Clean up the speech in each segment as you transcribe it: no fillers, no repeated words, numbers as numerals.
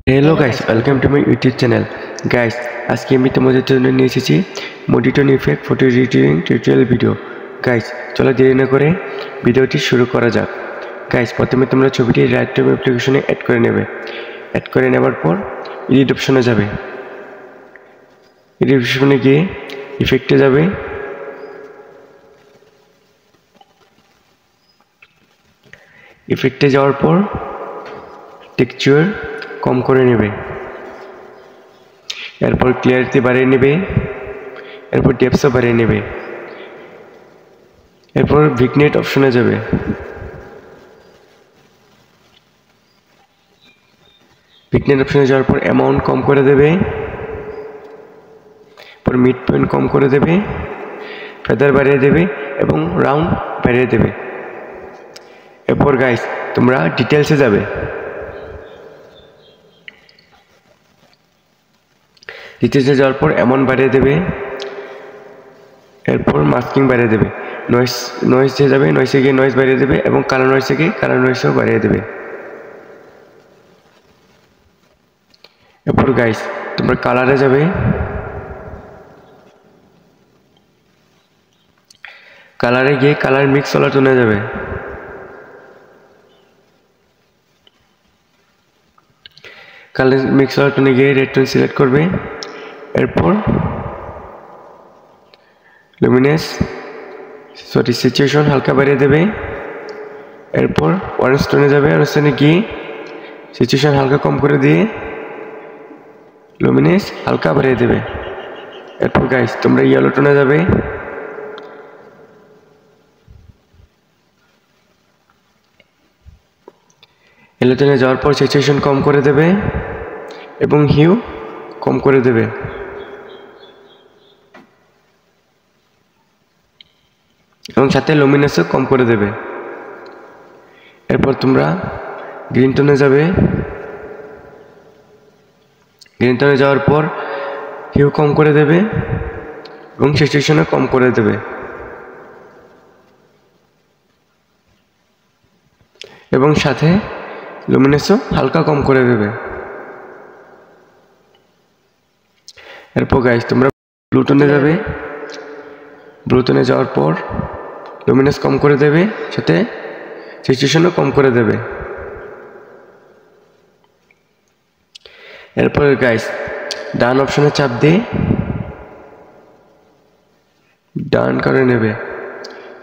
Hello guys, welcome to my YouTube channel. Guys, आज के আমি তোমাদের জন্য নিয়ে এসেছি Moody Effect photo editing tutorial video. Guys, চলো দেরি না করে ভিডিওটি শুরু করা যাক। গাইস, প্রথমে তোমরা ছবিটি Lightroom অ্যাপ্লিকেশনে অ্যাড করে নেবে। অ্যাড করে নেবার পর এডিট অপশনে যাবে। এডিট অপশনে গিয়ে ইফেক্টে যাবে। ইফেক্টে যাওয়ার পর টেক্সচার কম করে নেবে, এরপর ক্লিয়ারিটি বাড়িয়ে নেবে, এরপর ডেপথও বাড়িয়ে নেবে, এরপর ভিগনেট অপশনে যাবে। ভিগনেট অপশনে যাওয়ার পর অ্যামাউন্ট কম করে দেবে, পর মিড পয়েন্ট কম করে দেবে, ফেদার বাড়িয়ে দেবে এবং রাউন্ড বাড়িয়ে দেবে। এরপর গাইস, তোমরা ডিটেলসে যাবে। ডিটেলসে যাওয়ার পর অ্যামাউন্ট বাড়িয়ে দেবে, এরপর মাস্কিং বাড়িয়ে দেবে, নয়েসে যাবে, নয়েসে গিয়ে নয়েস বাড়িয়ে দেবে এবং কালার নয়েসে গিয়ে কালার নয়েসও বাড়িয়ে দেবে। এরপর গাইস, তোমরা কালারে যাবে। কালারে গিয়ে কালার মিক্স কালার টোনে যাবে। কালার মিক্স কালার টোনে গিয়ে রেড টোন সিলেক্ট করবে। এরপর স্যাচুরেশন হালকা বাড়িয়ে দেবে। এরপর অরেঞ্জ টোনে যাবে, অরেঞ্জ টোনে গিয়ে স্যাচুরেশন হালকা কম করে দিয়ে লুমিনেস হালকা বাড়িয়ে দেবে। এরপর গাইস, তোমরা ইয়েলো টোনে যাবে। ইয়েলো টোনে যাওয়ার পর স্যাচুরেশন কম করে দেবে এবং হিউ কম করে দেবে। এবং সাথে লুমিনেসও কম করে দেবে। এরপর তোমরা গ্রিন টোনে যাবে। গ্রিন টোনে যাওয়ার পর হিউ কম করে দেবে এবং স্যাচুরেশনও কম করে দেবে। এবং সাথে লুমিনেসও হালকা কম করে দেবে। এরপর গাইস, তোমরা ব্লু টোনে যাবে। ব্লু টোনে যাওয়ার পর লুমিনেস কম করে দেবে, সাথে স্যাচুরেশনও কম করে দেবে। এরপর গাইস, ডান অপশনে চাপ দিয়ে ডান করে নেবে।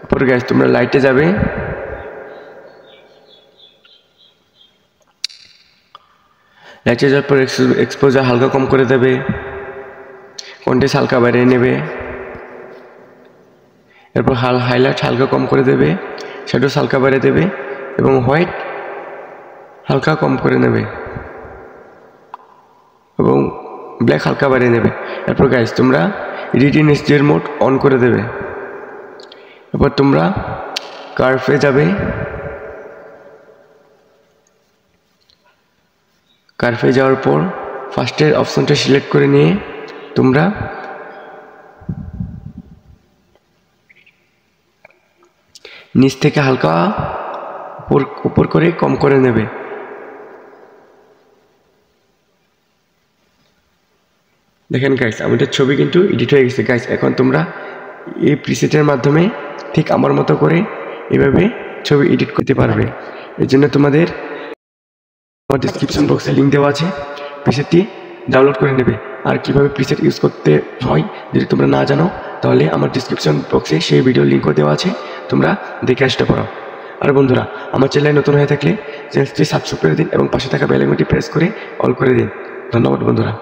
এরপর গাইস, তোমরা লাইটে যাবে। লাইটে যাওয়ার পর এক্সপোজার হালকা কম করে দেবে, কন্ট্রাস্ট হালকা বাড়িয়ে নেবে। এরপর হাইলাইট হালকা কম করে দেবে, শ্যাডোস হালকা বাড়িয়ে দেবে এবং হোয়াইট হালকা কম করে নেবে এবং ব্ল্যাক হালকা বাড়িয়ে নেবে। এরপর গাইস, তোমরা এডিটিং এসডিআর মোড অন করে দেবে। এরপর তোমরা কার্ভে যাবে। কার্ভে যাওয়ার পর ফার্স্টের অপশনটা সিলেক্ট করে নিয়ে তোমরা নিচ থেকে হালকা উপর করে কম করে নেবে। দেখেন গাইস, আমাদের ছবি কিন্তু এডিট হয়ে গেছে। গাইস, এখন তোমরা এই প্রিসেটের মাধ্যমে ঠিক আমার মতো করে এভাবে ছবি এডিট করতে পারবে। এর জন্য তোমাদের আমার ডিসক্রিপশন বক্সে লিঙ্ক দেওয়া আছে, প্রিসেটটি ডাউনলোড করে নেবে। আর কিভাবে প্রিসেট ইউজ করতে হয় যদি তোমরা না জানো, তাহলে আমার ডিসক্রিপশন বক্সে সেই ভিডিও লিঙ্কও দেওয়া আছে, তোমরা দেখে আসতে পারো। আর বন্ধুরা, আমার চ্যানেলে নতুন হয়ে থাকলে চ্যানেলটি সাবস্ক্রাইব করে দিন এবং পাশে থাকা বেল আইকনটি প্রেস করে অল করে দিন। ধন্যবাদ বন্ধুরা।